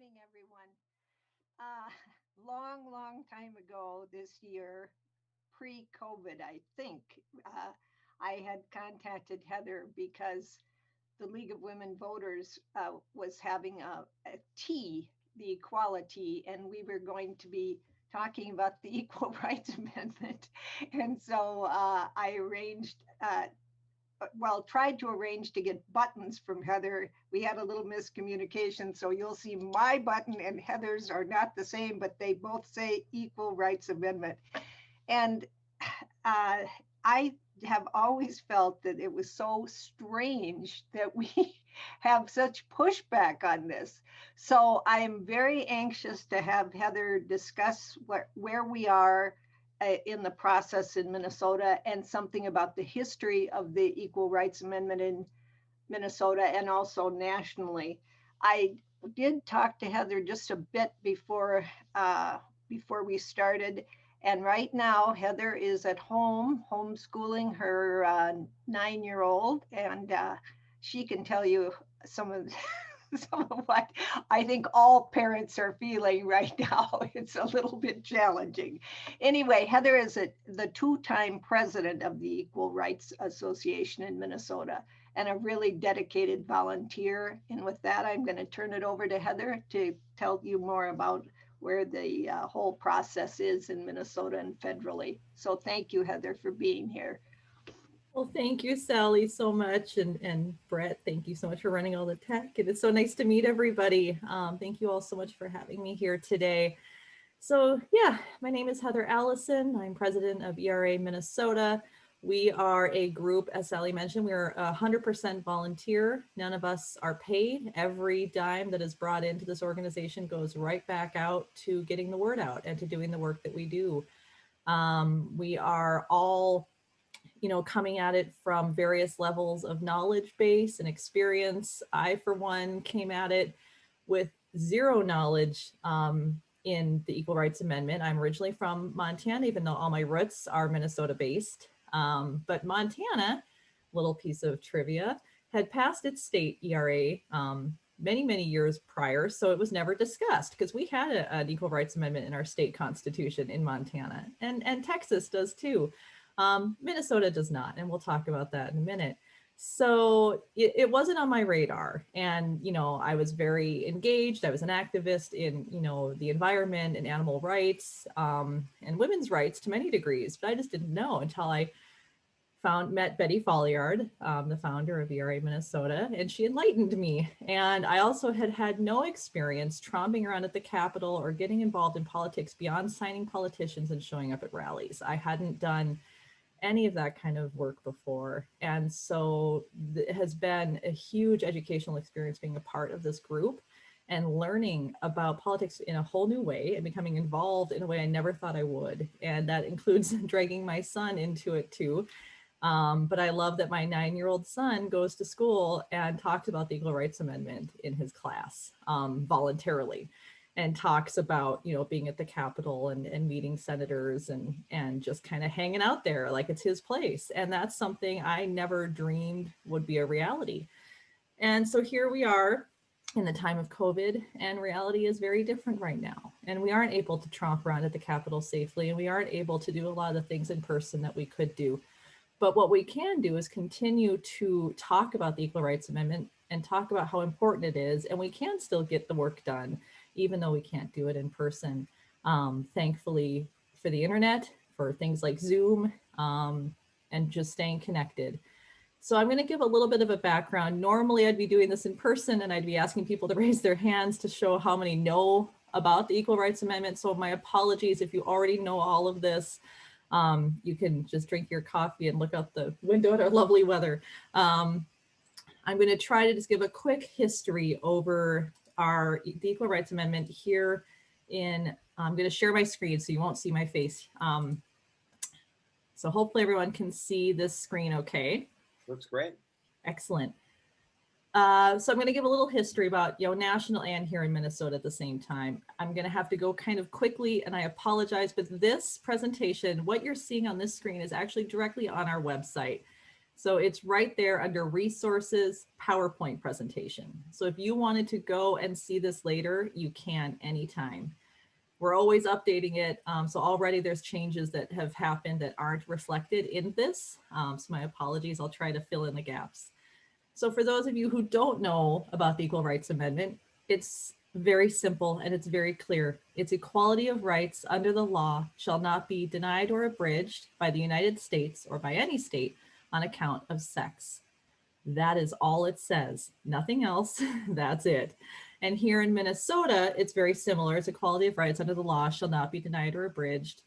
morning, everyone. Uh, long time ago this year, pre-COVID, I think, I had contacted Heather because the League of Women Voters was having a tea, the equality, and we were going to be talking about the Equal Rights Amendment. And so I arranged tried to arrange to get buttons from Heather. We had a little miscommunication, so you'll see my button and Heather's are not the same, but they both say Equal Rights Amendment. And uh, I have always felt that it was so strange that we have such pushback on this. So I am very anxious to have Heather discuss where we are in the process in Minnesota and something about the history of the Equal Rights Amendment in Minnesota and also nationally. I did talk to Heather just a bit before we started, and right now Heather is at home homeschooling her 9-year-old, and she can tell you some of some of what I think all parents are feeling right now. It's a little bit challenging. Anyway, Heather is the two-time president of the Equal Rights Association in Minnesota and a really dedicated volunteer. And with that, I'm going to turn it over to Heather to tell you more about where the whole process is in Minnesota and federally. So thank you, Heather, for being here. Well, thank you, Sally, so much. And Brett, thank you so much for running all the tech. And it's so nice to meet everybody. Thank you all so much for having me here today. So yeah, my name is Heather Allison. I'm president of ERA Minnesota. We are a group, as Sally mentioned, we're 100% volunteer. None of us are paid. Every dime that is brought into this organization goes right back out to getting the word out and to doing the work that we do. We are all coming at it from various levels of knowledge base and experience. I, for one, came at it with zero knowledge in the Equal Rights Amendment. I'm originally from Montana, even though all my roots are Minnesota based. But Montana, little piece of trivia, had passed its state ERA many years prior, so it was never discussed because we had an Equal Rights Amendment in our state constitution in Montana, and Texas does too. Minnesota does not, and we'll talk about that in a minute. So it wasn't on my radar. And, I was very engaged. I was an activist in, the environment and animal rights and women's rights to many degrees. But I just didn't know until I met Betty Folliard, the founder of ERA Minnesota, and she enlightened me. And I also had no experience tromping around at the Capitol or getting involved in politics beyond signing politicians and showing up at rallies. I hadn't done any of that kind of work before. And so it has been a huge educational experience being a part of this group and learning about politics in a whole new way and becoming involved in a way I never thought I would. And that includes dragging my son into it too. But I love that my 9-year-old son goes to school and talks about the Equal Rights Amendment in his class voluntarily, and talks about, being at the Capitol and meeting senators and just kind of hanging out there like it's his place. And that's something I never dreamed would be a reality. And so here we are in the time of COVID, and reality is very different right now. And we aren't able to tromp around at the Capitol safely, and we aren't able to do a lot of the things in person that we could do. But what we can do is continue to talk about the Equal Rights Amendment and talk about how important it is, and we can still get the work done even though we can't do it in person. Thankfully for the internet, for things like Zoom, and just staying connected. So I'm going to give a little bit of a background. Normally I'd be doing this in person and I'd be asking people to raise their hands to show how many know about the Equal Rights Amendment. So my apologies if you already know all of this. You can just drink your coffee and look out the window at our lovely weather. I'm going to try to just give a quick history over the Equal Rights Amendment here I'm going to share my screen so you won't see my face. So hopefully everyone can see this screen okay. Looks great. Excellent. So I'm going to give a little history about, national and here in Minnesota at the same time. I'm going to have to go kind of quickly, and I apologize, but this presentation, what you're seeing on this screen is actually directly on our website. So it's right there under resources, PowerPoint presentation. So if you wanted to go and see this later, you can anytime. We're always updating it. So already there's changes that have happened that aren't reflected in this. So my apologies, I'll try to fill in the gaps. So for those of you who don't know about the Equal Rights Amendment, it's very simple and it's very clear. It's equality of rights under the law shall not be denied or abridged by the United States or by any state on account of sex. That is all it says, nothing else. That's it. And here in Minnesota, it's very similar. It's equality of rights under the law shall not be denied or abridged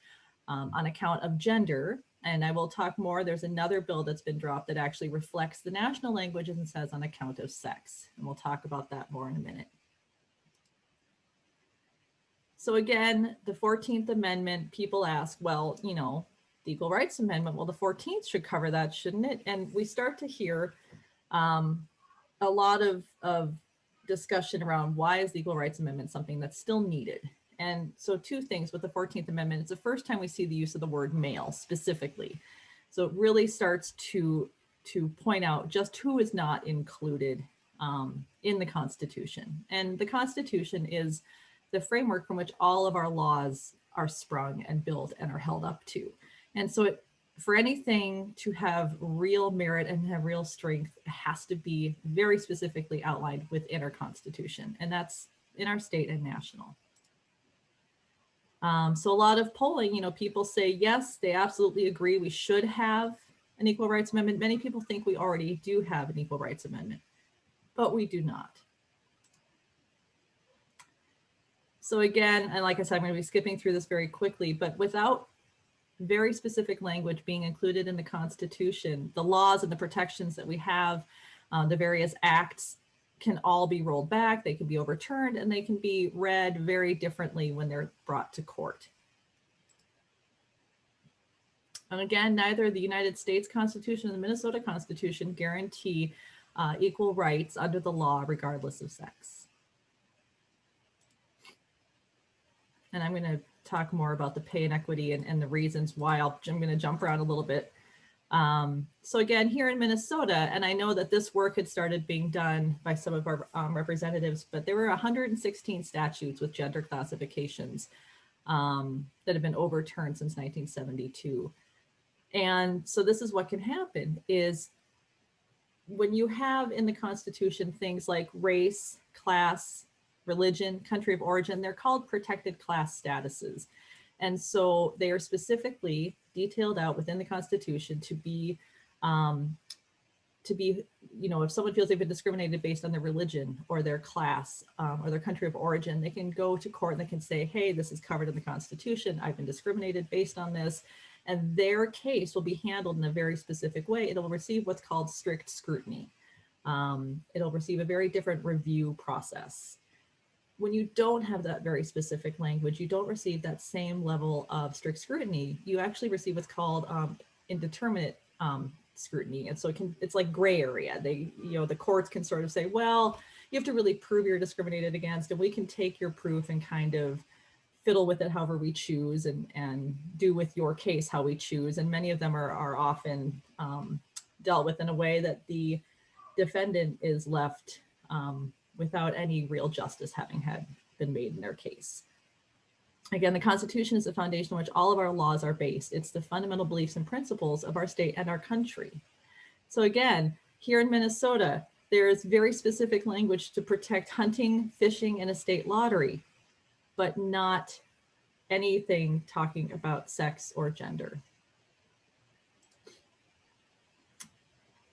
on account of gender. And I will talk more. There's another bill that's been dropped that actually reflects the national languages and says on account of sex. And we'll talk about that more in a minute. So again, the 14th Amendment, people ask, well, you know, the Equal Rights Amendment, well, the 14th should cover that, shouldn't it? And we start to hear a lot of discussion around why is the Equal Rights Amendment something that's still needed. And so two things with the 14th Amendment, it's the first time we see the use of the word male specifically. So it really starts to point out just who is not included in the Constitution. And the Constitution is the framework from which all of our laws are sprung and built and are held up to. And so for anything to have real merit and have real strength, it has to be very specifically outlined within our Constitution. And that's in our state and national. So a lot of polling, you know, people say, yes, they absolutely agree we should have an Equal Rights Amendment. Many people think we already do have an Equal Rights Amendment, but we do not. So again, and like I said, I'm going to be skipping through this very quickly, but without very specific language being included in the Constitution, the laws and the protections that we have, the various acts can all be rolled back, they can be overturned, and they can be read very differently when they're brought to court. And again, neither the United States Constitution nor the Minnesota Constitution guarantee equal rights under the law regardless of sex. And I'm going to talk more about the pay inequity and the reasons why. I'm going to jump around a little bit. So again, here in Minnesota, and I know that this work had started being done by some of our representatives, but there were 116 statutes with gender classifications that have been overturned since 1972. And so this is what can happen is when you have in the Constitution things like race, class, religion, country of origin, they're called protected class statuses. And so they are specifically detailed out within the Constitution to be, you know, if someone feels they've been discriminated based on their religion or their class or their country of origin, they can go to court and they can say, hey, this is covered in the Constitution. I've been discriminated based on this. And their case will be handled in a very specific way. It'll receive what's called strict scrutiny. It'll receive a very different review process. When you don't have that very specific language, you don't receive that same level of strict scrutiny. You actually receive what's called indeterminate scrutiny. And so it's like gray area. The courts can sort of say, well, you have to really prove you're discriminated against, and we can take your proof and kind of fiddle with it however we choose and do with your case how we choose. And many of them are often dealt with in a way that the defendant is left without any real justice having been made in their case. Again, the Constitution is the foundation on which all of our laws are based. It's the fundamental beliefs and principles of our state and our country. So again, here in Minnesota, there is very specific language to protect hunting, fishing, and estate lottery, but not anything talking about sex or gender.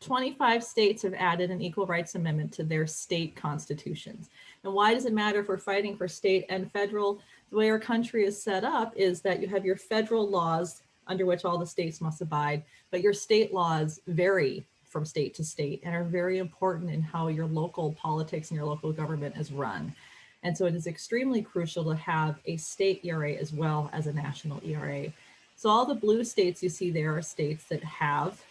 25 states have added an Equal Rights Amendment to their state constitutions. And why does it matter if we're fighting for state and federal? The way our country is set up is that you have your federal laws under which all the states must abide, but your state laws vary from state to state and are very important in how your local politics and your local government is run. And so it is extremely crucial to have a state ERA as well as a national ERA. So all the blue states you see there are states that have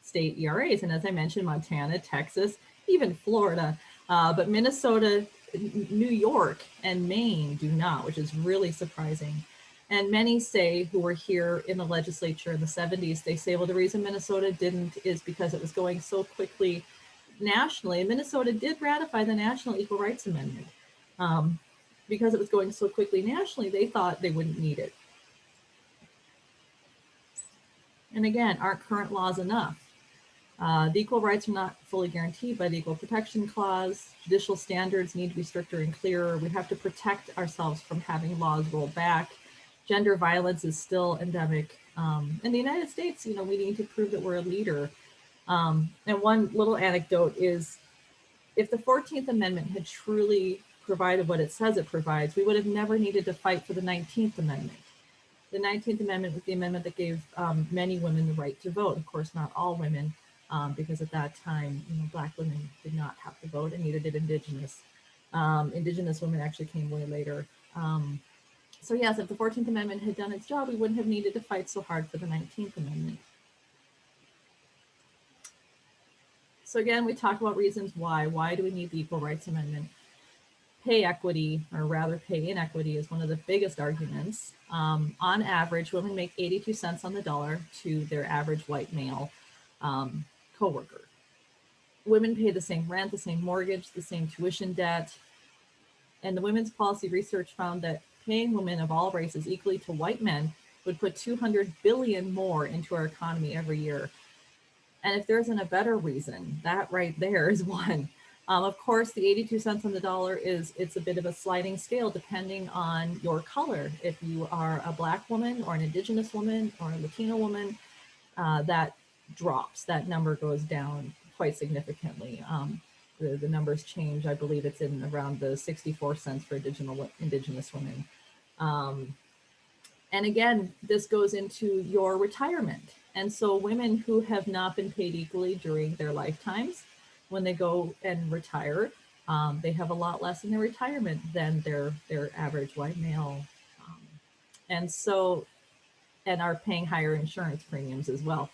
state ERAs. And as I mentioned, Montana, Texas, even Florida, but Minnesota, New York, and Maine do not, which is really surprising. And many say, who were here in the legislature in the 70s, they say, well, the reason Minnesota didn't is because it was going so quickly nationally. And Minnesota did ratify the National Equal Rights Amendment. Because it was going so quickly nationally, they thought they wouldn't need it. And again, aren't current laws enough? The equal rights are not fully guaranteed by the Equal Protection Clause. Judicial standards need to be stricter and clearer. We have to protect ourselves from having laws rolled back. Gender violence is still endemic. In the United States, we need to prove that we're a leader. And one little anecdote is, if the 14th Amendment had truly provided what it says it provides, we would have never needed to fight for the 19th Amendment. The 19th Amendment was the amendment that gave many women the right to vote. Of course, not all women, because at that time, Black women did not have to vote, and neither did Indigenous. Indigenous women actually came way later. So yes, if the 14th Amendment had done its job, we wouldn't have needed to fight so hard for the 19th Amendment. So again, we talk about reasons why. Why do we need the Equal Rights Amendment? Pay equity, or rather pay inequity, is one of the biggest arguments. On average, women make 82 cents on the dollar to their average white male coworker. Women pay the same rent, the same mortgage, the same tuition debt. And the Women's Policy Research found that paying women of all races equally to white men would put 200 billion more into our economy every year. And if there isn't a better reason, that right there is one. Of course, the 82 cents on the dollar it's a bit of a sliding scale depending on your color. If you are a Black woman or an Indigenous woman or a Latino woman, that drops. That number goes down quite significantly. The numbers change. I believe it's in around the 64 cents for Indigenous women. And again, this goes into your retirement. And so women who have not been paid equally during their lifetimes, when they go and retire, they have a lot less in their retirement than their average white male. And are paying higher insurance premiums as well.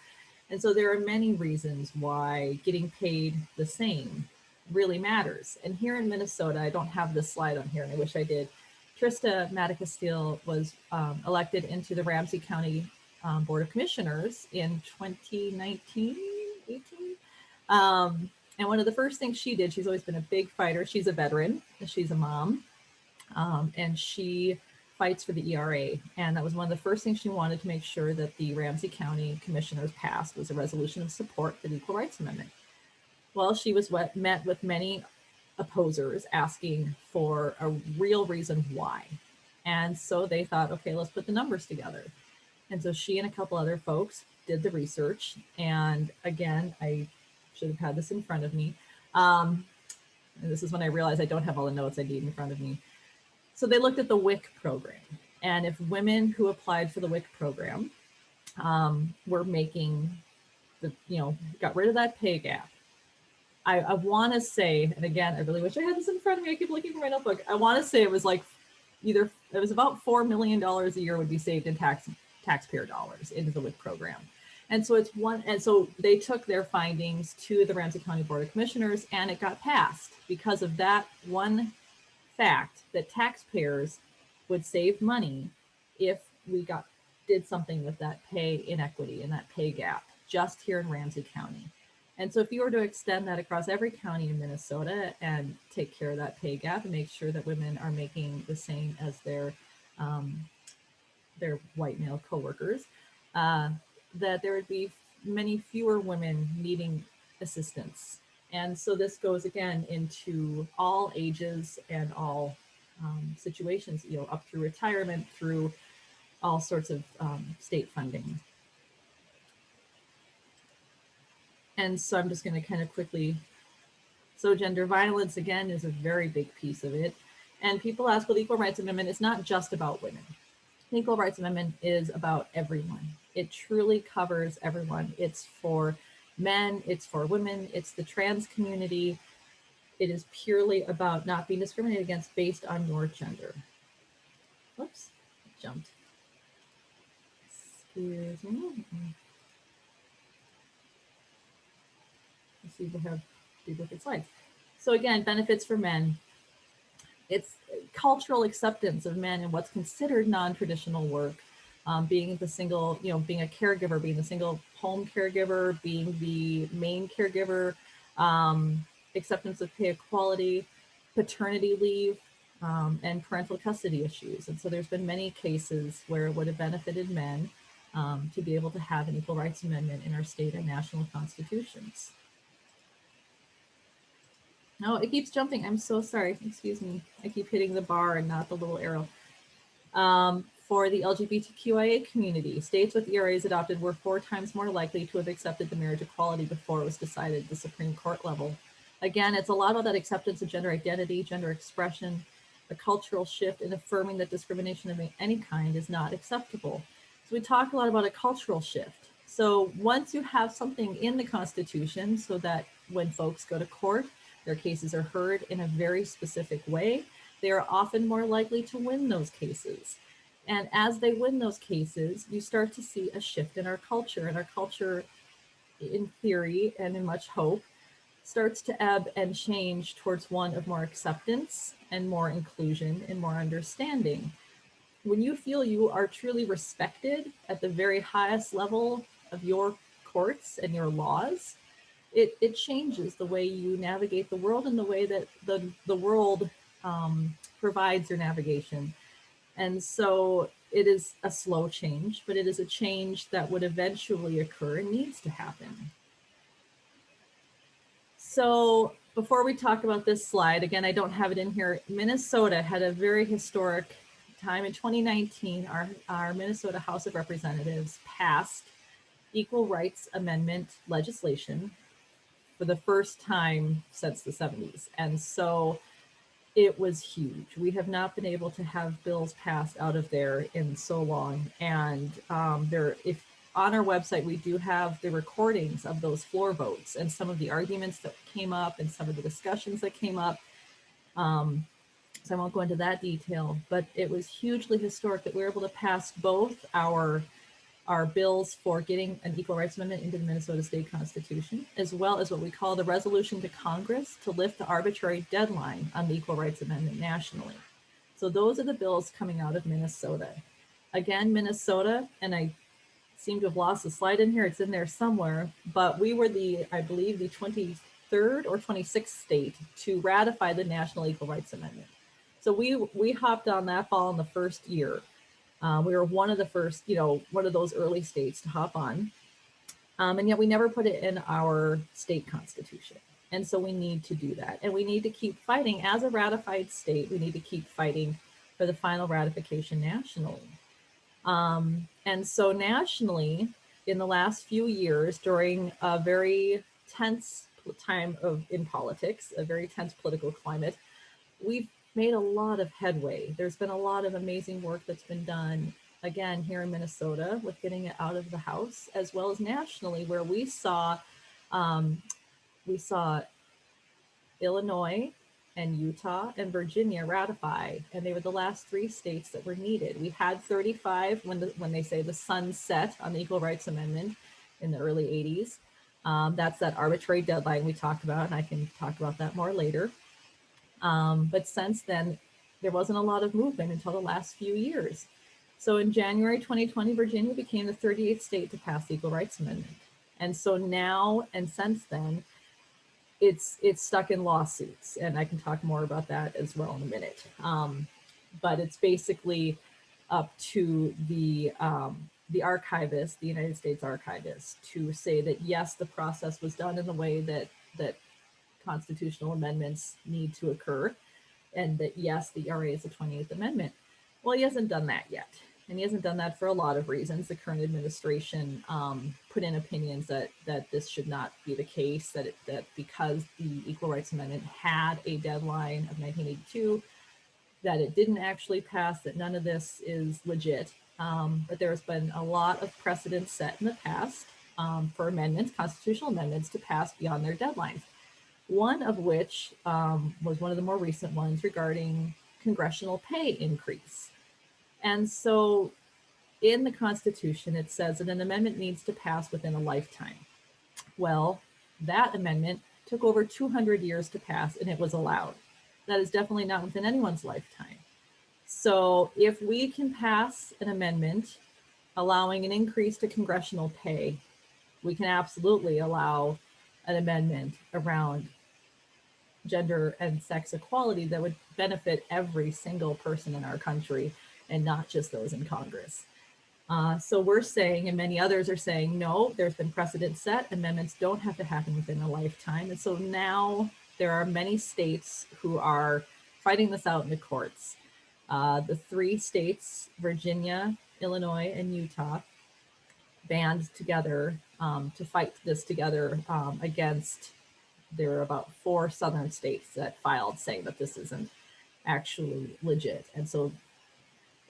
And so there are many reasons why getting paid the same really matters. And here in Minnesota, I don't have this slide on here, and I wish I did. Trista Matica-Steele was elected into the Ramsey County Board of Commissioners in 2019, 18. And one of the first things she did, she's always been a big fighter. She's a veteran, she's a mom, and she fights for the ERA. And that was one of the first things she wanted to make sure that the Ramsey County Commissioners passed, was a resolution of support for the Equal Rights Amendment. Well, she was met with many opposers asking for a real reason why. And so they thought, okay, let's put the numbers together. And so she and a couple other folks did the research. And again, I should have had this in front of me. And this is when I realized I don't have all the notes I need in front of me. So they looked at the WIC program. And if women who applied for the WIC program were making got rid of that pay gap, I want to say, and again, I really wish I had this in front of me. I keep looking for my notebook. I want to say it was like it was about $4 million a year would be saved in taxpayer dollars into the WIC program. And so so they took their findings to the Ramsey County Board of Commissioners, and it got passed because of that one fact, that taxpayers would save money if we did something with that pay inequity and that pay gap just here in Ramsey County. And so if you were to extend that across every county in Minnesota and take care of that pay gap and make sure that women are making the same as their white male coworkers, that there would be many fewer women needing assistance. And so this goes again into all ages and all situations, up through retirement, through all sorts of state funding. And so I'm just going to kind of quickly, so gender violence, again, is a very big piece of it. And people ask, well, the Equal Rights Amendment is not just about women. The Equal Rights Amendment is about everyone. It truly covers everyone. It's for men, it's for women, it's the trans community. It is purely about not being discriminated against based on your gender. Whoops, jumped. Excuse me. Let's see if we have duplicate slides. So again, benefits for men. It's cultural acceptance of men and what's considered non-traditional work, being the single, being a caregiver, being the single home caregiver, being the main caregiver, acceptance of pay equality, paternity leave, and parental custody issues. And so there's been many cases where it would have benefited men to be able to have an equal rights amendment in our state and national constitutions. No, it keeps jumping. I'm so sorry. Excuse me. I keep hitting the bar and not the little arrow. For the LGBTQIA community, states with ERAs adopted were 4 times more likely to have accepted the marriage equality before it was decided at the Supreme Court level. Again, it's a lot of that acceptance of gender identity, gender expression, a cultural shift in affirming that discrimination of any kind is not acceptable. So we talk a lot about a cultural shift. So once you have something in the Constitution so that when folks go to court, their cases are heard in a very specific way, they are often more likely to win those cases. And as they win those cases, you start to see a shift in our culture. And our culture, in theory and in much hope, starts to ebb and change towards one of more acceptance and more inclusion and more understanding. When you feel you are truly respected at the very highest level of your courts and your laws, it changes the way you navigate the world and the way that the world provides your navigation. And so it is a slow change, but it is a change that would eventually occur and needs to happen. So before we talk about this slide, again, I don't have it in here. Minnesota had a very historic time in 2019. Our Minnesota House of Representatives passed equal rights amendment legislation for the first time since the 70s. And so it was huge. We have not been able to have bills passed out of there in so long. And if on our website, we do have the recordings of those floor votes and some of the arguments that came up and some of the discussions that came up. So I won't go into that detail, but it was hugely historic that we were able to pass both our bills for getting an equal rights amendment into the Minnesota State Constitution, as well as what we call the resolution to Congress to lift the arbitrary deadline on the equal rights amendment nationally. So those are the bills coming out of Minnesota. Again, Minnesota, and I seem to have lost the slide in here, it's in there somewhere, but we were I believe the 23rd or 26th state to ratify the National Equal Rights Amendment. So we hopped on that ball in the first year. We were one of the first, one of those early states to hop on. And yet we never put it in our state constitution. And so we need to do that. And we need to keep fighting. As a ratified state, we need to keep fighting for the final ratification nationally. And so nationally, in the last few years, during a very tense time in politics, a very tense political climate, we've made a lot of headway. There's been a lot of amazing work that's been done, again, here in Minnesota with getting it out of the House, as well as nationally, where we saw Illinois and Utah and Virginia ratify, and they were the last 3 states that were needed. We had 35 when they say the sun set on the Equal Rights Amendment in the early 80s. That's that arbitrary deadline we talked about, and I can talk about that more later. But since then, there wasn't a lot of movement until the last few years. So in January 2020, Virginia became the 38th state to pass the Equal Rights Amendment. And so now, and since then, it's stuck in lawsuits. And I can talk more about that as well in a minute. But it's basically up to the archivist, the United States archivist, to say that yes, the process was done in the way that constitutional amendments need to occur, and that yes, the ERA is the 28th Amendment. Well, he hasn't done that yet, and he hasn't done that for a lot of reasons. The current administration put in opinions that this should not be the case, that because the Equal Rights Amendment had a deadline of 1982, that it didn't actually pass, that none of this is legit. But there's been a lot of precedents set in the past for amendments, constitutional amendments, to pass beyond their deadlines. One of which was one of the more recent ones regarding congressional pay increase. And so in the Constitution, it says that an amendment needs to pass within a lifetime. Well, that amendment took over 200 years to pass, and it was allowed. That is definitely not within anyone's lifetime. So if we can pass an amendment allowing an increase to congressional pay, we can absolutely allow an amendment around gender and sex equality that would benefit every single person in our country and not just those in Congress. So we're saying, and many others are saying, no, there's been precedent set. Amendments don't have to happen within a lifetime. And so now there are many states who are fighting this out in the courts. The three states, Virginia, Illinois, and Utah, band together to fight this together against. There are about 4 southern states that filed saying that this isn't actually legit. And so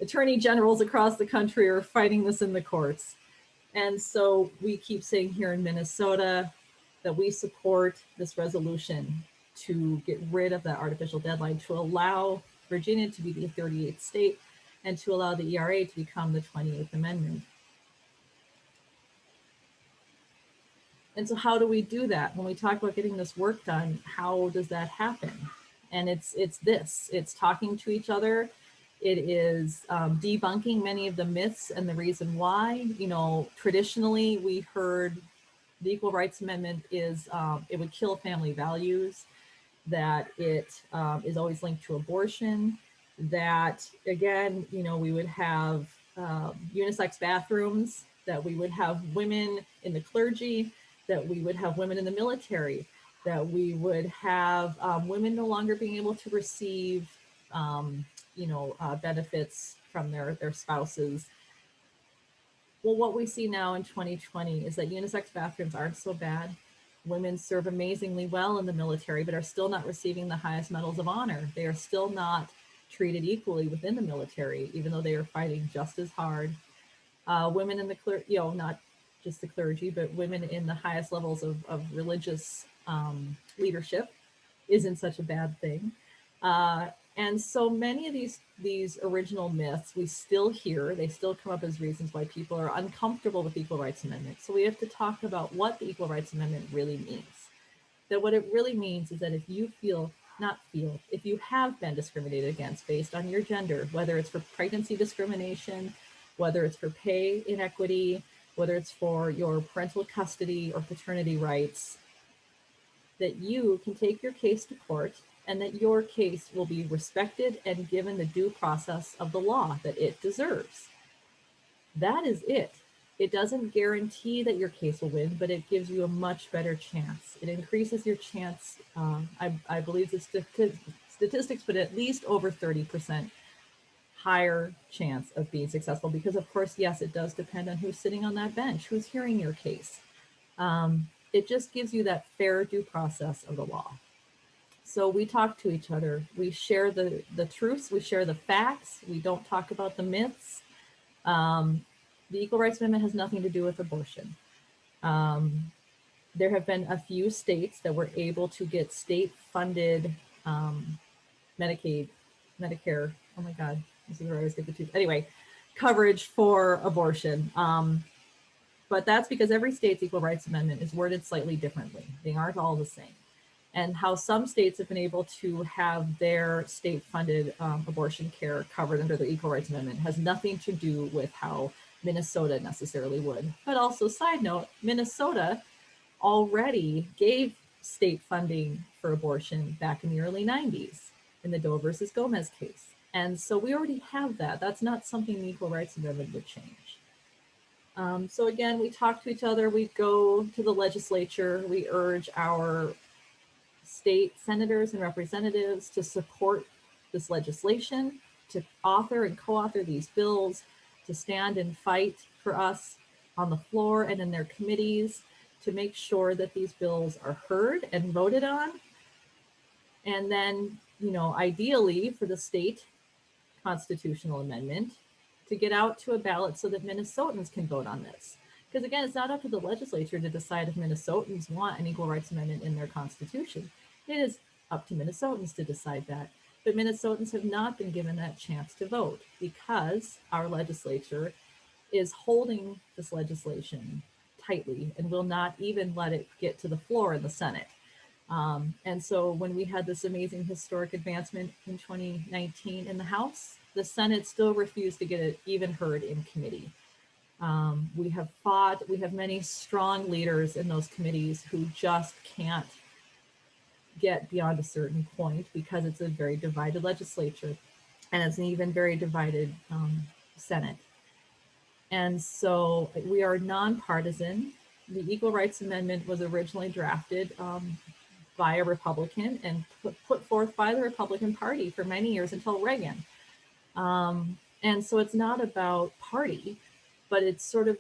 attorney generals across the country are fighting this in the courts. And so we keep saying here in Minnesota that we support this resolution to get rid of that artificial deadline, to allow Virginia to be the 38th state and to allow the ERA to become the 28th Amendment. And so how do we do that? When we talk about getting this work done, how does that happen? And it's talking to each other. It is debunking many of the myths and the reason why. You know, traditionally we heard the Equal Rights Amendment is it would kill family values, that it is always linked to abortion, that again, you know, we would have unisex bathrooms, that we would have women in the clergy, that we would have women in the military, that we would have women no longer being able to receive, benefits from their spouses. Well, what we see now in 2020 is that unisex bathrooms aren't so bad. Women serve amazingly well in the military, but are still not receiving the highest medals of honor. They are still not treated equally within the military, even though they are fighting just as hard. Women in the not just the clergy, but women in the highest levels of religious leadership isn't such a bad thing. And so many of these original myths we still hear, they still come up as reasons why people are uncomfortable with the Equal Rights Amendment. So we have to talk about what the Equal Rights Amendment really means. That what it really means is that if you if you have been discriminated against based on your gender, whether it's for pregnancy discrimination, whether it's for pay inequity, whether it's for your parental custody or paternity rights, that you can take your case to court and that your case will be respected and given the due process of the law that it deserves. That is it. It doesn't guarantee that your case will win, but it gives you a much better chance. It increases your chance, I believe the statistics, but at least over 30% higher chance of being successful. Because of course, yes, it does depend on who's sitting on that bench, who's hearing your case. It just gives you that fair due process of the law. So we talk to each other. We share the truths. We share the facts. We don't talk about the myths. The Equal Rights Amendment has nothing to do with abortion. There have been a few states that were able to get state-funded Medicare. Oh my God, this is where I always get the two. Anyway, coverage for abortion. But that's because every state's Equal Rights Amendment is worded slightly differently. They aren't all the same. And how some states have been able to have their state-funded abortion care covered under the Equal Rights Amendment has nothing to do with how Minnesota necessarily would. But also, side note, Minnesota already gave state funding for abortion back in the early 90s in the Doe versus Gomez case. And so we already have that. That's not something the Equal Rights Amendment would change. So again, we talk to each other, we go to the legislature, we urge our state senators and representatives to support this legislation, to author and co-author these bills, to stand and fight for us on the floor and in their committees, to make sure that these bills are heard and voted on. And then, you know, ideally for the state constitutional amendment to get out to a ballot so that Minnesotans can vote on this. Because again, it's not up to the legislature to decide if Minnesotans want an Equal Rights Amendment in their constitution. It is up to Minnesotans to decide that. But Minnesotans have not been given that chance to vote because our legislature is holding this legislation tightly and will not even let it get to the floor in the Senate. And so when we had this amazing historic advancement in 2019 in the House, the Senate still refused to get it even heard in committee. We have fought, we have many strong leaders in those committees who just can't get beyond a certain point because it's a very divided legislature and it's an even very divided Senate. And so we are nonpartisan. The Equal Rights Amendment was originally drafted by a Republican and put forth by the Republican Party for many years until Reagan. And so it's not about party, but it's sort of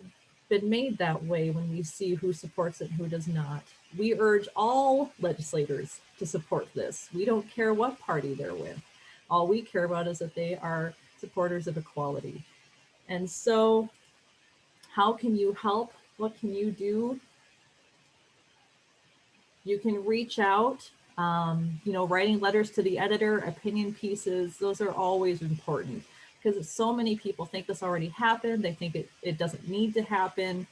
been made that way when we see who supports it and who does not. We urge all legislators to support this. We don't care what party they're with. All we care about is that they are supporters of equality. And so, how can you help? What can you do? You can reach out, writing letters to the editor, opinion pieces, those are always important because so many people think this already happened. They think it doesn't need to happen.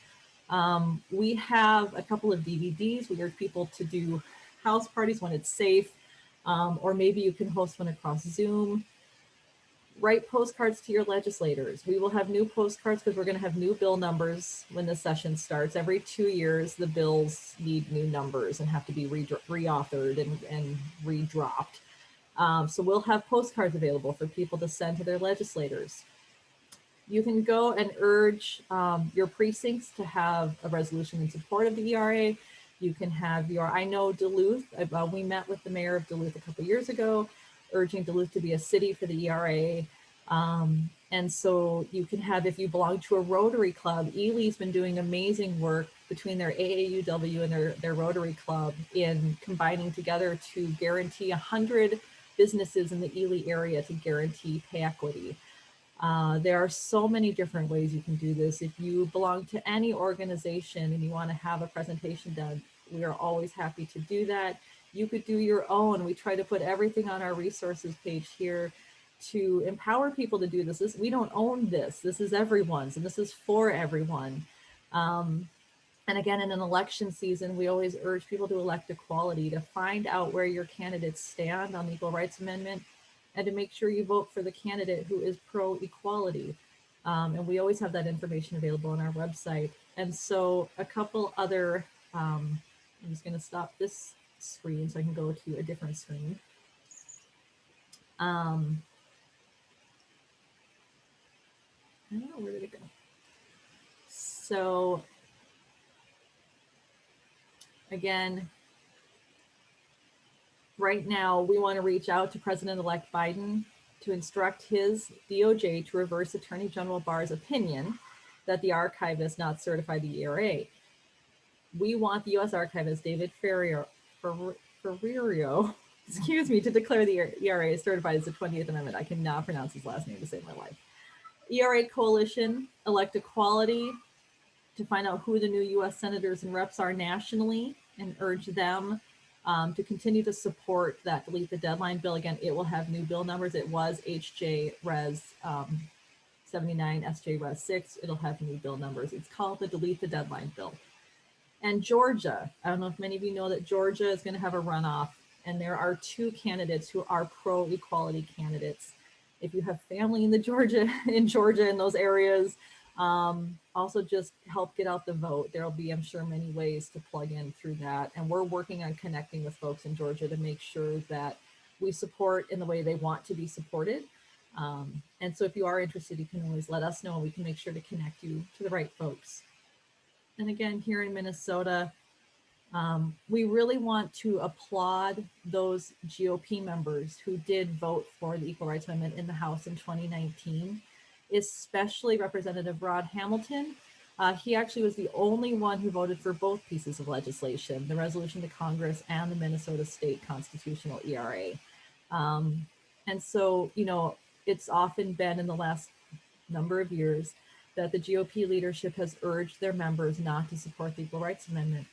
We have a couple of DVDs. We urge people to do house parties when it's safe, or maybe you can host one across Zoom. Write postcards to your legislators. We will have new postcards because we're going to have new bill numbers when the session starts. Every 2 years, the bills need new numbers and have to be reauthored and redropped. So we'll have postcards available for people to send to their legislators. You can go and urge your precincts to have a resolution in support of the ERA. You can have I know Duluth, we met with the mayor of Duluth a couple years ago, urging Duluth to be a city for the ERA. And so you can have, if you belong to a Rotary Club, Ely's been doing amazing work between their AAUW and their Rotary Club in combining together to guarantee 100 businesses in the Ely area to guarantee pay equity. There are so many different ways you can do this. If you belong to any organization and you want to have a presentation done, we are always happy to do that. You could do your own. We try to put everything on our resources page here to empower people to do this. We don't own this. This is everyone's, and this is for everyone. And again, in an election season, we always urge people to elect equality, to find out where your candidates stand on the Equal Rights Amendment, and to make sure you vote for the candidate who is pro-equality. And we always have that information available on our website. And so a couple other, I'm just going to stop this screen so I can go to a different screen. I don't know, where did it go? So again, right now we want to reach out to President-elect Biden to instruct his DOJ to reverse Attorney General Barr's opinion that the archivist not certify the ERA. We want the U.S. archivist David Ferriero, excuse me, to declare the ERA as certified as the 20th Amendment. I cannot pronounce his last name to save my life. ERA Coalition, elect equality, to find out who the new U.S. senators and reps are nationally and urge them to continue to support that delete the deadline bill. Again, it will have new bill numbers. It was HJ Res 79, SJ Res 6. It'll have new bill numbers. It's called the delete the deadline bill. And Georgia, I don't know if many of you know that Georgia is going to have a runoff, and there are 2 candidates who are pro-equality candidates. If you have family in Georgia, in those areas, also just help get out the vote. There'll be, I'm sure, many ways to plug in through that. And we're working on connecting with folks in Georgia to make sure that we support in the way they want to be supported. And so if you are interested, you can always let us know. We can make sure to connect you to the right folks. And again, here in Minnesota, we really want to applaud those GOP members who did vote for the Equal Rights Amendment in the House in 2019, especially Representative Rod Hamilton. He actually was the only one who voted for both pieces of legislation, the resolution to Congress and the Minnesota State Constitutional ERA. And so, it's often been in the last number of years that the GOP leadership has urged their members not to support the Equal Rights Amendment.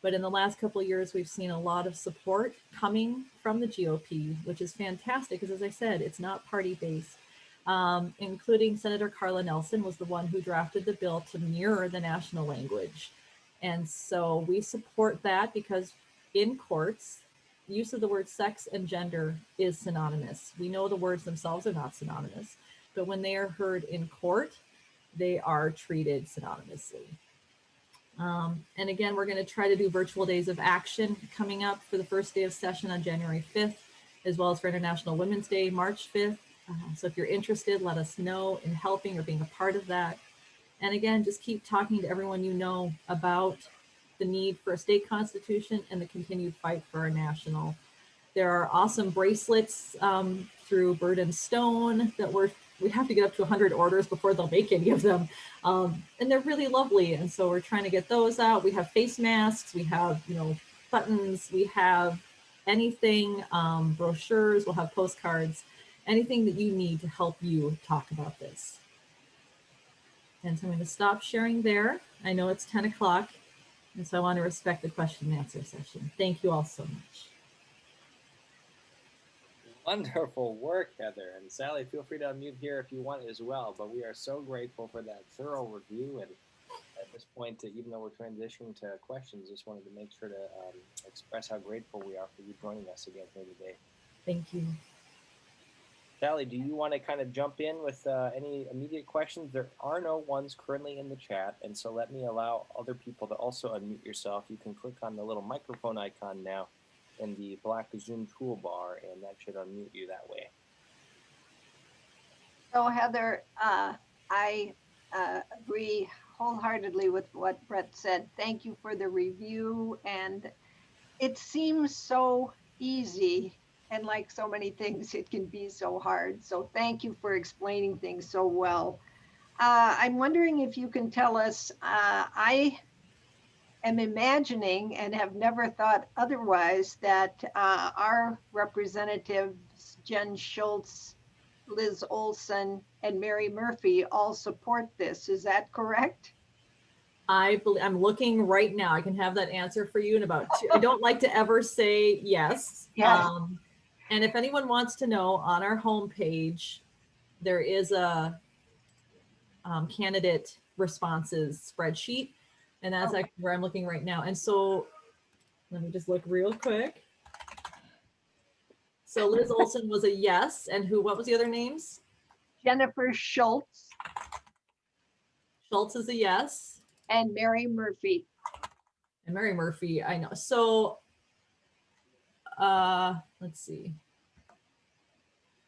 But in the last couple of years, we've seen a lot of support coming from the GOP, which is fantastic because, as I said, it's not party-based. Including Senator Carla Nelson was the one who drafted the bill to mirror the national language. And so we support that because in courts, use of the word sex and gender is synonymous. We know the words themselves are not synonymous, but when they are heard in court, they are treated synonymously. And again, we're going to try to do virtual days of action coming up for the first day of session on January 5th, as well as for International Women's Day, March 5th. So if you're interested, let us know in helping or being a part of that. And again, just keep talking to everyone you know about the need for a state constitution and the continued fight for our national. There are awesome bracelets through Bird and Stone that we have to get up to 100 orders before they'll make any of them. And they're really lovely. And so we're trying to get those out. We have face masks, we have, buttons, we have anything, brochures, we'll have postcards, anything that you need to help you talk about this. And so I'm going to stop sharing there. I know it's 10 o'clock, and so I want to respect the question and answer session. Thank you all so much. Wonderful work, Heather. And Sally, feel free to unmute here if you want as well. But we are so grateful for that thorough review. And at this point, even though we're transitioning to questions, just wanted to make sure to express how grateful we are for you joining us again here today. Thank you. Sally, do you want to kind of jump in with any immediate questions? There are no ones currently in the chat, and so let me allow other people to also unmute yourself. You can click on the little microphone icon now in the black Zoom toolbar, and that should unmute you that way. So Heather, I agree wholeheartedly with what Brett said. Thank you for the review, and it seems so easy. And like so many things, it can be so hard. So thank you for explaining things so well. I'm wondering if you can tell us, I am imagining and have never thought otherwise that our representatives, Jen Schultz, Liz Olson, and Mary Murphy all support this. Is that correct? I'm looking right now. I can have that answer for you in about two. I don't like to ever say yes. Yes. And if anyone wants to know, on our homepage, there is a candidate responses spreadsheet. And that's actually where I'm looking right now. And so let me just look real quick. So Liz Olson was a yes. And what was the other names? Jennifer Schultz. Schultz is a yes. And Mary Murphy. And Mary Murphy, I know. So let's see.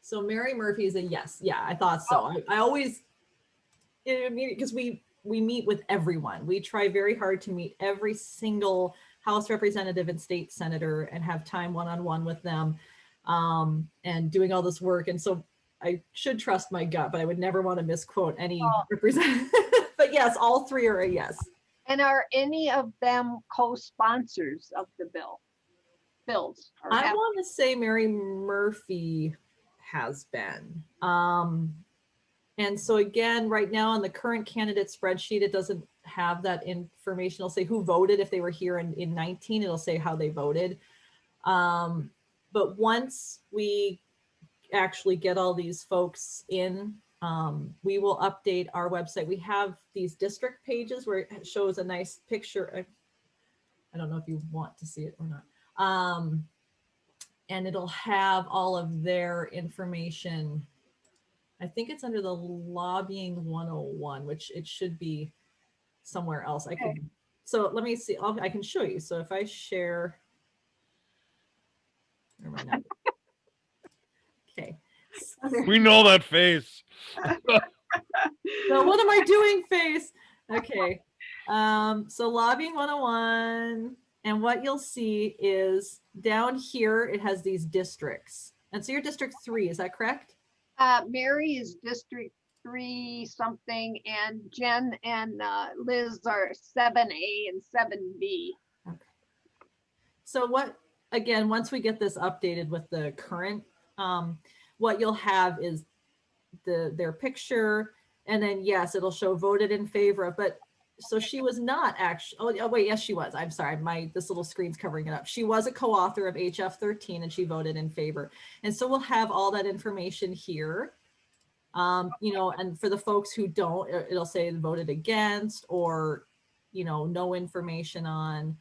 So Mary Murphy is a yes. Yeah, I thought so. I always, because we meet with everyone. We try very hard to meet every single House representative and state senator and have time one-on-one with them, and doing all this work. And so I should trust my gut, but I would never want to misquote any representative. But yes, all three are a yes. And are any of them co-sponsors of the bills? I want to say Mary Murphy has been. And so again, right now on the current candidate spreadsheet, it doesn't have that information. It'll say who voted. If they were here in 19, it'll say how they voted. But once we actually get all these folks in, we will update our website. We have these district pages where it shows a nice picture. I don't know if you want to see it or not. And it'll have all of their information. I think it's under the lobbying 101, which it should be somewhere else. So let me see. I can show you. So if I share, where am I now? Okay. We know that face. So what am I doing, face? Okay. So lobbying 101, and what you'll see is down here, it has these districts. And so you're District 3, is that correct? Mary is District 3 something, and Jen and Liz are 7A and 7B. Okay. So again, once we get this updated with the current, what you'll have is their picture, and then yes, it'll show voted in favor of, but so she was not actually, oh wait, yes, she was. I'm sorry, this little screen's covering it up. She was a co-author of HF 13 and she voted in favor. And so we'll have all that information here. And for the folks who don't, it'll say voted against or, no information on.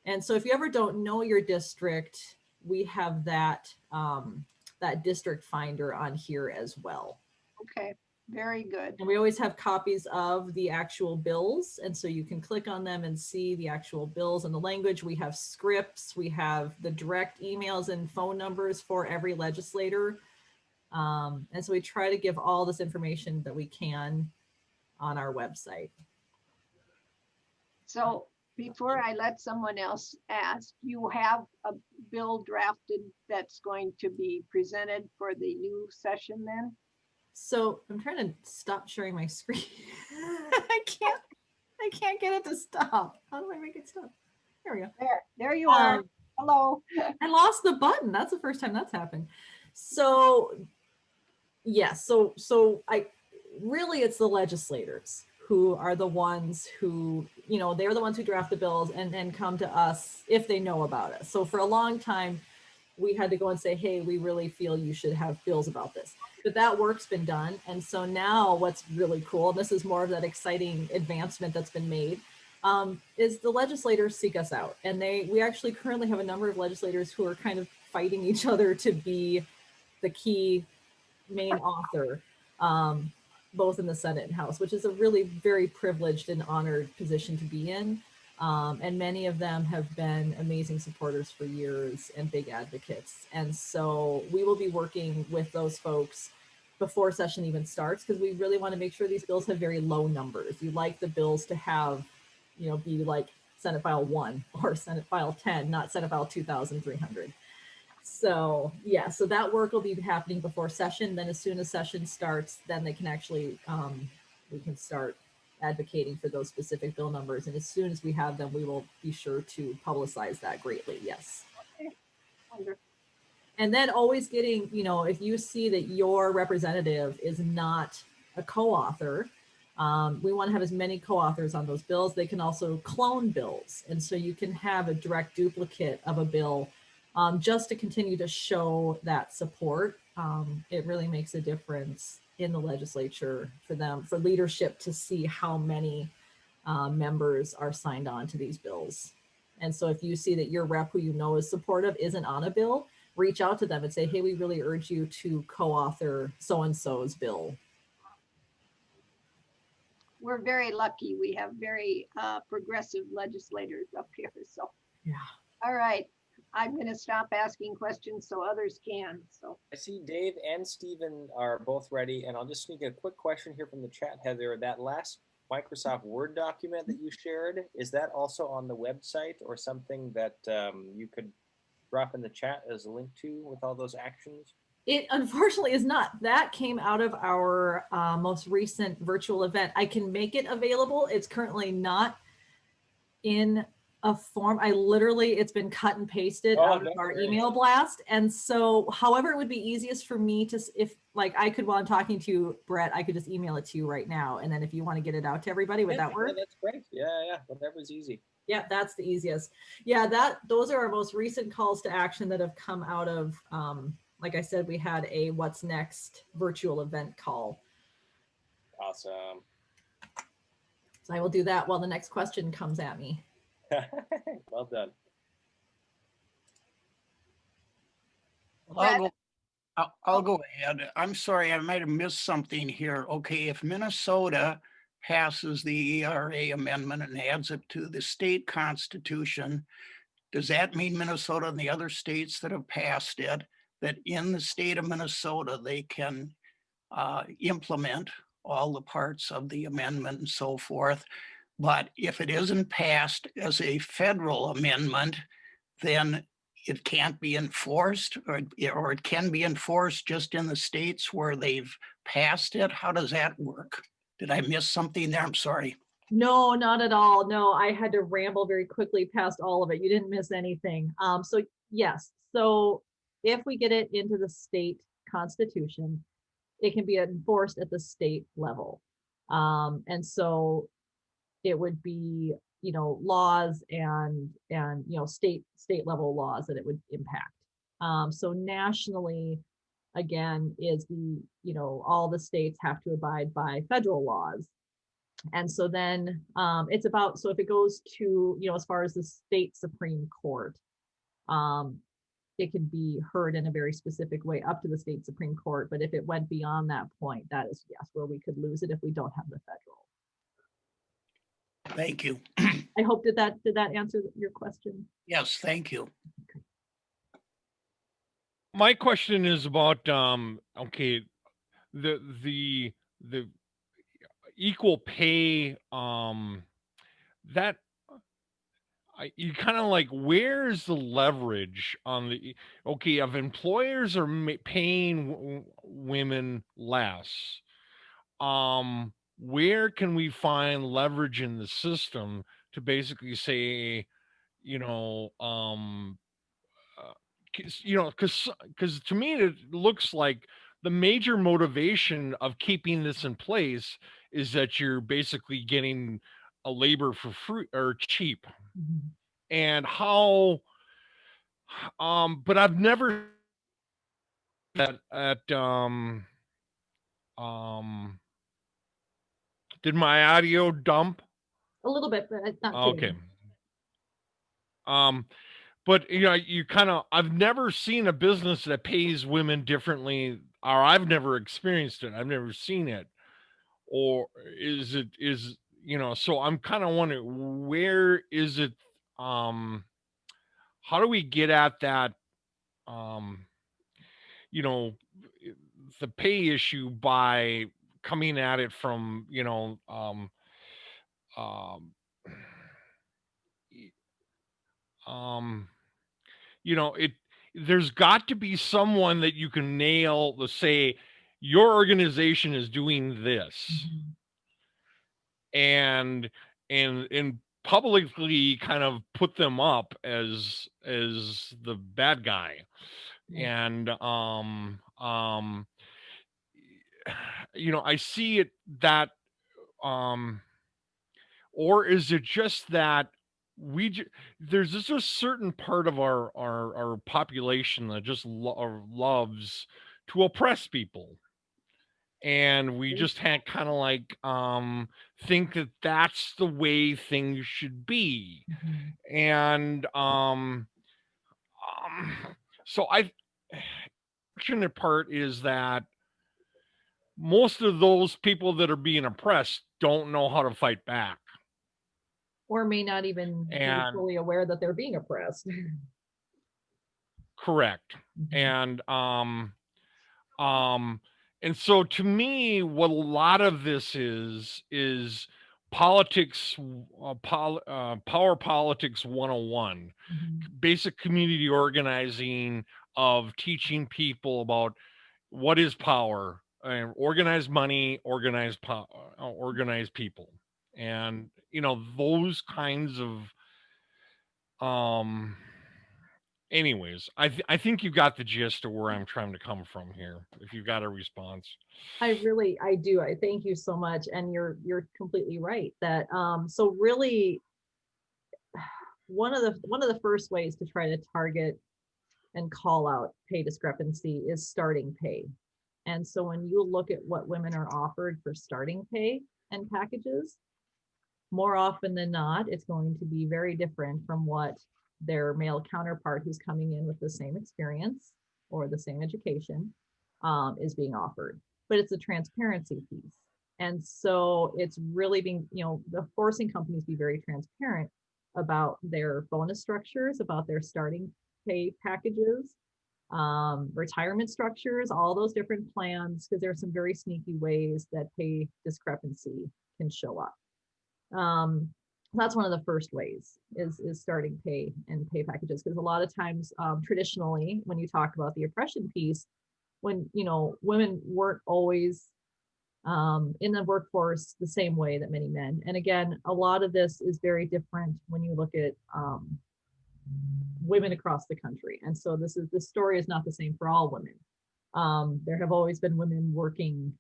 And so if you ever don't know your district, we have that that district finder on here as well. Okay, very good. And we always have copies of the actual bills. And so you can click on them and see the actual bills and the language. We have scripts, we have the direct emails and phone numbers for every legislator. And so we try to give all this information that we can on our website. So before I let someone else ask, you have a bill drafted that's going to be presented for the new session then? So I'm trying to stop sharing my screen. I can't get it to stop. How do I make it stop? There we go. There you are. Hello. I lost the button. That's the first time that's happened. So yes, so I really, it's the legislators who are the ones who, you know, they're the ones who draft the bills and then come to us if they know about it. So for a long time, we had to go and say, hey, we really feel you should have bills about this. But that work's been done. And so now what's really cool, and this is more of that exciting advancement that's been made, is the legislators seek us out. And we actually currently have a number of legislators who are kind of fighting each other to be the key main author, both in the Senate and House, which is a really very privileged and honored position to be in. And many of them have been amazing supporters for years and big advocates. And so we will be working with those folks before session even starts, because we really want to make sure these bills have very low numbers. You like the bills to have, you know, be like Senate File 1 or Senate File 10, not Senate File 2,300. So yeah, so that work will be happening before session. Then as soon as session starts, then they can actually, we can start advocating for those specific bill numbers. And as soon as we have them, we will be sure to publicize that greatly. Yes. Wonderful. And then always getting, you know, if you see that your representative is not a co-author, we want to have as many co-authors on those bills. They can also clone bills. And so you can have a direct duplicate of a bill just to continue to show that support. It really makes a difference in the legislature for them, for leadership to see how many members are signed on to these bills. And so if you see that your rep who you know is supportive isn't on a bill, reach out to them and say, hey, we really urge you to co-author so-and-so's bill. We're very lucky. We have very progressive legislators up here. So, yeah. All right. I'm going to stop asking questions so others can. So I see Dave and Stephen are both ready, and I'll just sneak a quick question here from the chat, Heather. That last Microsoft Word document that you shared, is that also on the website or something that you could drop in the chat as a link to with all those actions? It unfortunately is not. That came out of our most recent virtual event. I can make it available. It's currently not in a form. I literally, it's been cut and pasted out of our email blast. And so however it would be easiest for me to, if like I could, while I'm talking to you, Brett, I could just email it to you right now. And then if you want to get it out to everybody, would that work? Yeah, that's great. Yeah, whatever's easy. Yeah, that's the easiest. Yeah, those are our most recent calls to action that have come out of, like I said, we had a what's next virtual event call. Awesome. So I will do that while the next question comes at me. Well done. I'll go ahead. I'm sorry, I might have missed something here. Okay, if Minnesota passes the ERA amendment and adds it to the state constitution, does that mean Minnesota and the other states that have passed it, that in the state of Minnesota, they can implement all the parts of the amendment and so forth? But if it isn't passed as a federal amendment, then it can't be enforced, or it can be enforced just in the states where they've passed it? How does that work? Did I miss something there? I'm sorry. No, not at all. No, I had to ramble very quickly past all of it. You didn't miss anything. So yes, so if we get it into the state constitution, it can be enforced at the state level. And so it would be, you know, laws and you know, state level laws that it would impact. So nationally, again, is the, you know, all the states have to abide by federal laws. And so then it's about, so if it goes to, as far as the state Supreme Court, um, it can be heard in a very specific way up to the state Supreme Court. But if it went beyond that point, that is, yes, where we could lose it if we don't have the federal. Thank you. I hope did that answer your question? Yes, thank you. My question is about okay, the equal pay that you kind of like, where's the leverage on the, okay, if employers are paying women less, where can we find leverage in the system to basically say, you know, because to me it looks like the major motivation of keeping this in place is that you're basically getting a labor for free or cheap. Mhm. And how but I've never that at um did my audio dump? A little bit, but not too Okay. bad. But you kind of, I've never seen a business that pays women differently, or I've never experienced it. I've never seen it. Or so I'm kind of wondering, where is it, how do we get at that, um, you know, the pay issue by coming at it from, um, um, it, there's got to be someone that you can nail to say your organization is doing this, Mhm. and publicly kind of put them up as the bad guy. Yeah. And I see it that, um or is it just that there's just a certain part of our population that just loves to oppress people, and we just had kind of like think that that's the way things should be. Mhm. And so I fortunate part is that most of those people that are being oppressed don't know how to fight back. Or may not even be And fully aware that they're being oppressed. correct. Mhm. And um and so to me, what a lot of this is politics, power politics 101, Mhm. basic community organizing, of teaching people about what is power, organized money, organized power, organized people, and those kinds of um anyways, I think you got the gist of where I'm trying to come from here, if you got a response. I do. I thank you so much. And you're completely right that, so really one of the first ways to try to target and call out pay discrepancy is starting pay. And so when you look at what women are offered for starting pay and packages, more often than not, it's going to be very different from what their male counterpart who's coming in with the same experience or the same education is being offered. But it's a transparency piece. And so it's really being, the forcing companies be very transparent about their bonus structures, about their starting pay packages, retirement structures, all those different plans, because there are some very sneaky ways that pay discrepancy can show up. That's one of the first ways is starting pay and pay packages, because a lot of times traditionally when you talk about the oppression piece, when women weren't always in the workforce the same way that many men, and again a lot of this is very different when you look at women across the country. And so this story is not the same for all women. There have always been women working,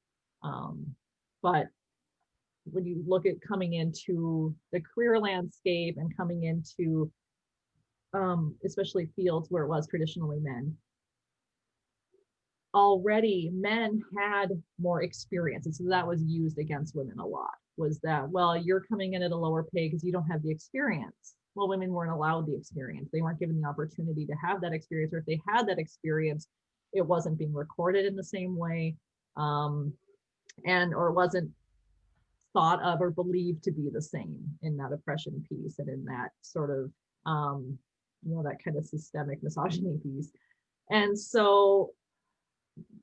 but when you look at coming into the career landscape and coming into especially fields where it was traditionally men, already men had more experience, and so that was used against women a lot. was that, well, you're coming in at a lower pay because you don't have the experience. Well, women weren't allowed the experience. They weren't given the opportunity to have that experience, or if they had that experience, it wasn't being recorded in the same way, and or wasn't thought of or believed to be the same in that oppression piece and in that sort of that kind of systemic misogyny piece. And so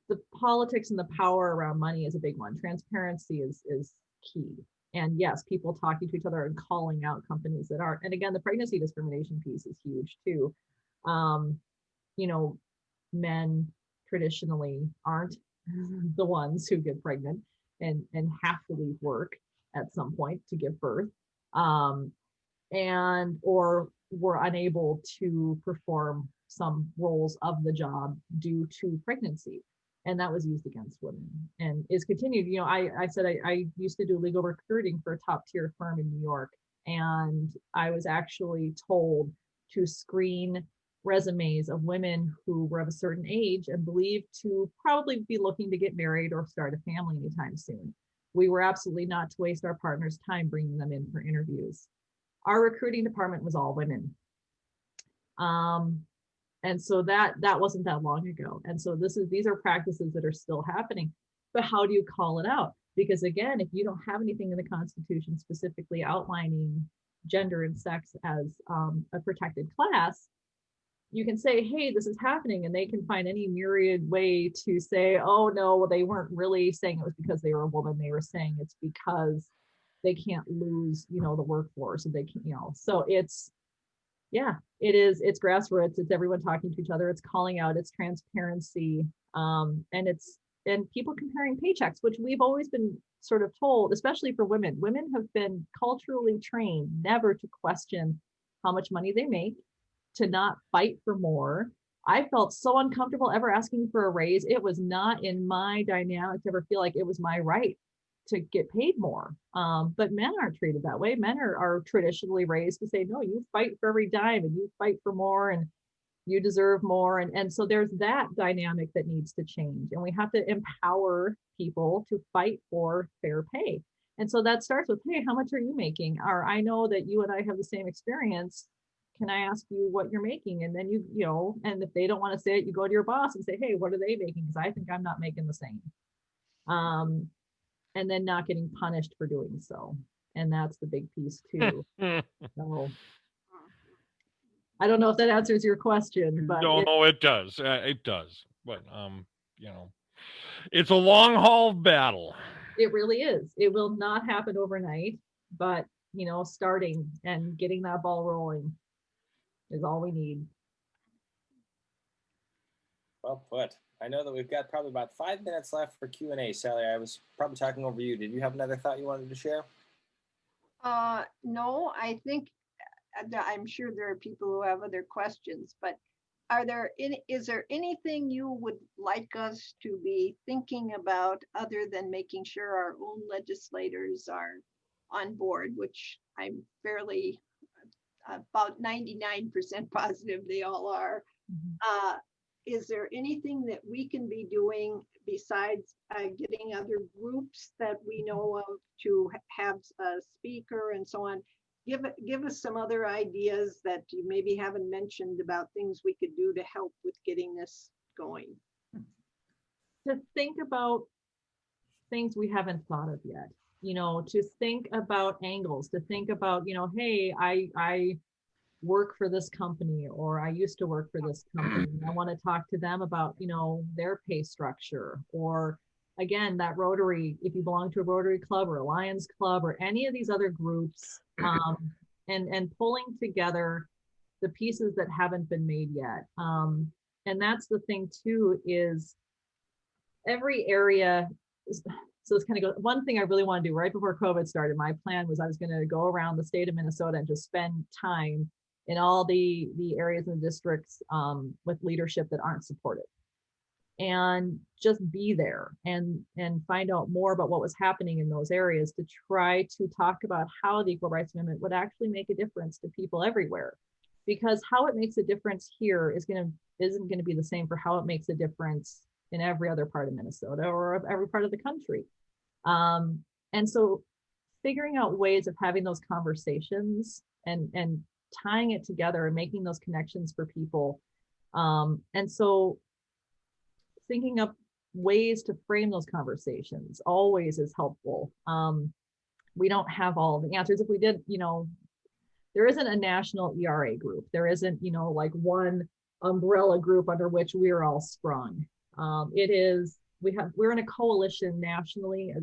the politics and the power around money is a big one. Transparency is key. And yes, people talking to each other and calling out companies that aren't. And again, the pregnancy discrimination piece is huge too. Men traditionally aren't the ones who get pregnant and have to leave work at some point to give birth, and or were unable to perform some roles of the job due to pregnancy. And that was used against women and is continued. I said I used to do legal recruiting for a top tier firm in New York. And I was actually told to screen resumes of women who were of a certain age and believed to probably be looking to get married or start a family anytime soon. We were absolutely not to waste our partners' time bringing them in for interviews. Our recruiting department was all women. And so that wasn't that long ago. And so these are practices that are still happening. But how do you call it out? Because again, if you don't have anything in the Constitution specifically outlining gender and sex as a protected class, you can say, hey, this is happening, and they can find any myriad way to say, oh no, well, they weren't really saying it was because they were a woman. They were saying it's because they can't lose, the workforce, and they can, so it's grassroots. It's everyone talking to each other. It's calling out, it's transparency. And people comparing paychecks, which we've always been sort of told, especially for women. Women have been culturally trained never to question how much money they make, to not fight for more. I felt so uncomfortable ever asking for a raise. It was not in my dynamic to ever feel like it was my right to get paid more. But men aren't treated that way. Men are traditionally raised to say, no, you fight for every dime and you fight for more and you deserve more. And so there's that dynamic that needs to change. And we have to empower people to fight for fair pay. And so that starts with, hey, how much are you making? Or I know that you and I have the same experience. Can I ask you what you're making? And then and if they don't want to say it, you go to your boss and say, hey, what are they making? Because I think I'm not making the same. And then not getting punished for doing so. And that's the big piece too. So I don't know if that answers your question, but no, it does. It does. But it's a long haul battle. It really is. It will not happen overnight, but starting and getting that ball rolling is all we need. Well put. I know that we've got probably about 5 minutes left for Q&A. Sally, I was probably talking over you. Did you have another thought you wanted to share? No, I think I'm sure there are people who have other questions, but is there anything you would like us to be thinking about other than making sure our own legislators are on board, which I'm fairly about 99% positive they all are. Mm-hmm. Is there anything that we can be doing besides getting other groups that we know of to have a speaker and so on? Give us some other ideas that you maybe haven't mentioned about things we could do to help with getting this going. To think about things we haven't thought of yet, to think about angles, to think about, hey, I work for this company, or I used to work for this company. I want to talk to them about, their pay structure, or again, that Rotary, if you belong to a Rotary Club or a Lions Club or any of these other groups, and pulling together the pieces that haven't been made yet. And that's the thing too, is every area. So it's kind of one thing I really want to do right before COVID started. My plan was I was going to go around the state of Minnesota and just spend time in all the areas and districts with leadership that aren't supported, and just be there and find out more about what was happening in those areas, to try to talk about how the Equal Rights Amendment would actually make a difference to people everywhere. Because how it makes a difference here isn't going to be the same for how it makes a difference in every other part of Minnesota or every part of the country. And so figuring out ways of having those conversations and tying it together and making those connections for people. And so thinking up ways to frame those conversations always is helpful. We don't have all the answers. If we did, there isn't a national ERA group. There isn't, like one umbrella group under which we're all sprung. We're in a coalition nationally,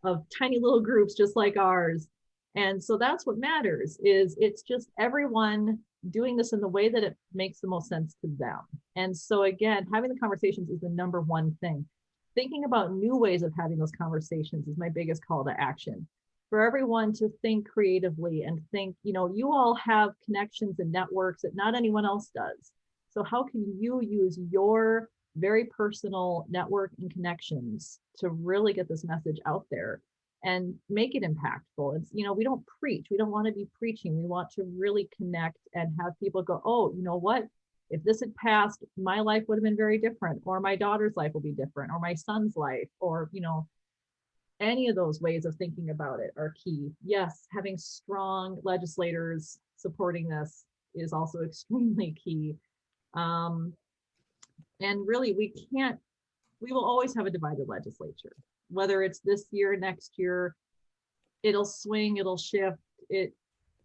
of tiny little groups just like ours. And so that's what matters, is it's just everyone doing this in the way that it makes the most sense to them. And so again, having the conversations is the number one thing. Thinking about new ways of having those conversations is my biggest call to action. For everyone to think creatively and think, you all have connections and networks that not anyone else does. So how can you use your very personal network and connections to really get this message out there and make it impactful? It's, we don't preach. We don't want to be preaching. We want to really connect and have people go, oh, you know what? If this had passed, my life would have been very different, or my daughter's life will be different, or my son's life, or, any of those ways of thinking about it are key. Yes, having strong legislators supporting this is also extremely key. And really, we will always have a divided legislature, whether it's this year, next year, it'll swing, it'll shift. It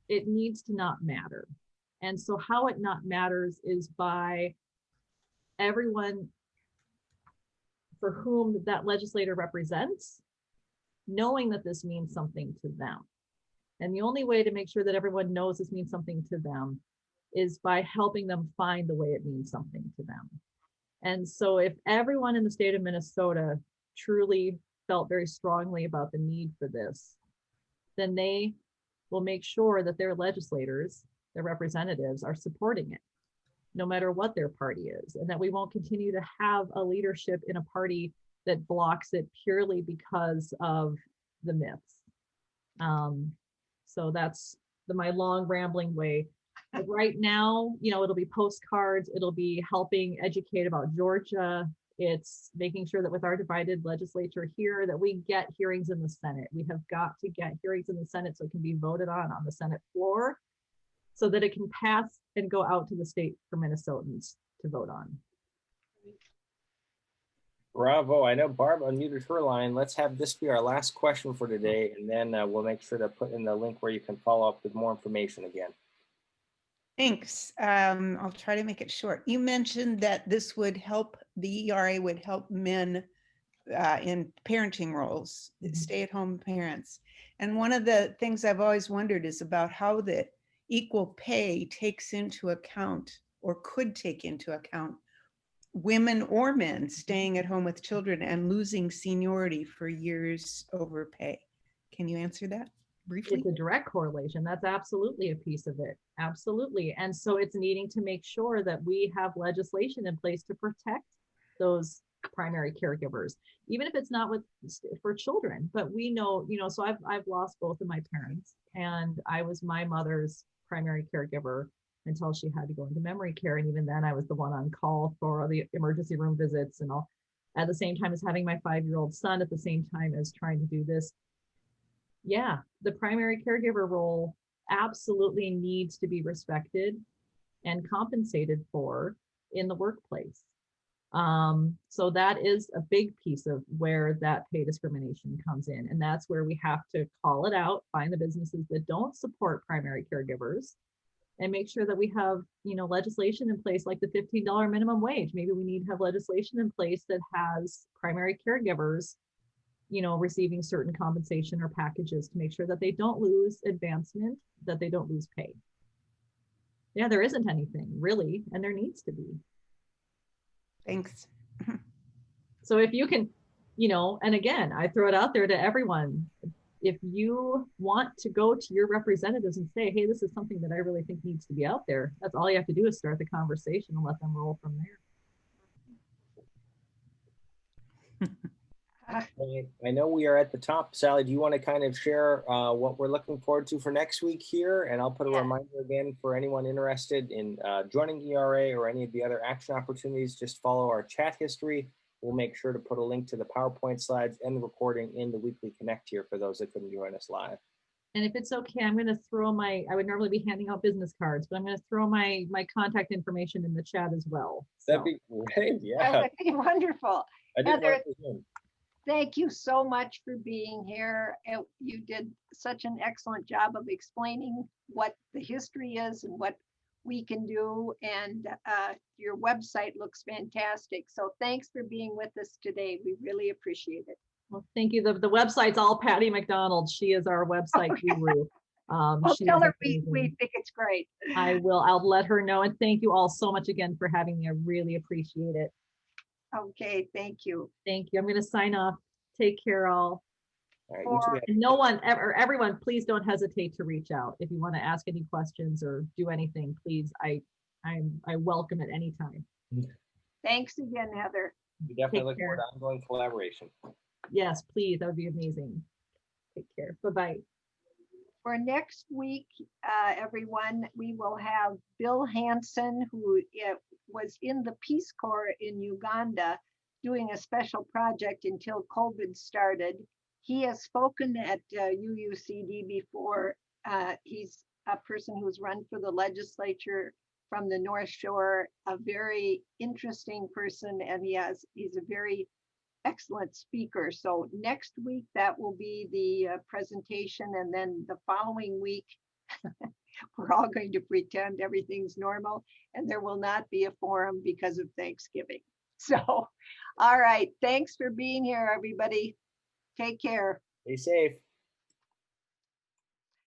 needs to not matter. And so how it not matters is by everyone for whom that legislator represents, knowing that this means something to them. And the only way to make sure that everyone knows this means something to them is by helping them find the way it means something to them. And so if everyone in the state of Minnesota truly felt very strongly about the need for this, then they will make sure that their legislators, their representatives, are supporting it, no matter what their party is, and that we won't continue to have a leadership in a party that blocks it purely because of the myths. So that's my long rambling way. But right now, it'll be postcards, it'll be helping educate about Georgia. It's making sure that with our divided legislature here, that we get hearings in the Senate. We have got to get hearings in the Senate so it can be voted on the Senate floor, so that it can pass and go out to the state for Minnesotans to vote on. Bravo. I know Barb unmuted her line. Let's have this be our last question for today, and then we'll make sure to put in the link where you can follow up with more information again. Thanks. I'll try to make it short. You mentioned that this would help, the ERA would help men in parenting roles, stay-at-home parents. And one of the things I've always wondered is about how the equal pay takes into account, or could take into account, women or men staying at home with children and losing seniority for years over pay. Can you answer that briefly? It's a direct correlation. That's absolutely a piece of it. Absolutely. And so it's needing to make sure that we have legislation in place to protect those primary caregivers, even if it's not for children. But we know, so I've lost both of my parents, and I was my mother's primary caregiver until she had to go into memory care. And even then I was the one on call for the emergency room visits and all, at the same time as having my 5-year-old son, at the same time as trying to do this. Yeah, the primary caregiver role absolutely needs to be respected and compensated for in the workplace. So that is a big piece of where that pay discrimination comes in. And that's where we have to call it out, find the businesses that don't support primary caregivers, and make sure that we have, legislation in place, like the $15 minimum wage. Maybe we need to have legislation in place that has primary caregivers, receiving certain compensation or packages to make sure that they don't lose advancement, that they don't lose pay. Yeah, there isn't anything really, and there needs to be. Thanks. So if you can, and again, I throw it out there to everyone. If you want to go to your representatives and say, hey, this is something that I really think needs to be out there, that's all you have to do is start the conversation and let them roll from there. I know we are at the top. Sally, do you want to kind of share what we're looking forward to for next week here? And I'll put a reminder again for anyone interested in joining ERA or any of the other action opportunities. Just follow our chat history We'll make sure to put a link to the PowerPoint slides and the recording in the weekly connect here for those that couldn't join us live. And if it's okay, I'm going to throw I would normally be handing out business cards, but I'm going to throw my contact information in the chat as well. That'd be great. That Yeah. would be wonderful. I didn't Heather, want to Zoom. thank you so much for being here. You did such an excellent job of explaining what the history is and what we can do. And your website looks fantastic. So thanks for being with us today. We really appreciate it. Well, thank you. The website's all Patty McDonald. She is our website guru. Well, She tell is her we amazing. think it's great. I'll let her know. And thank you all so much again for having me. I really appreciate it. Okay, thank you. Thank you. I'm going to sign off. Take care, all. All right, you two have- And no one ever, everyone, please don't hesitate to reach out if you want to ask any questions or do anything. Please, I welcome it anytime. Thanks again, Heather. we definitely Take look forward care. to ongoing collaboration. Yes, please. That would be amazing. Take care. Bye-bye. For next week, everyone, we will have Bill Hansen, who was in the Peace Corps in Uganda doing a special project until COVID started. He has spoken at UUCD before. He's a person who's run for the legislature from the North Shore, a very interesting person, and he's a very excellent speaker. So next week, that will be the presentation. And then the following week, we're all going to pretend everything's normal and there will not be a forum because of Thanksgiving. So, all right. Thanks for being here, everybody. Take care. Stay safe.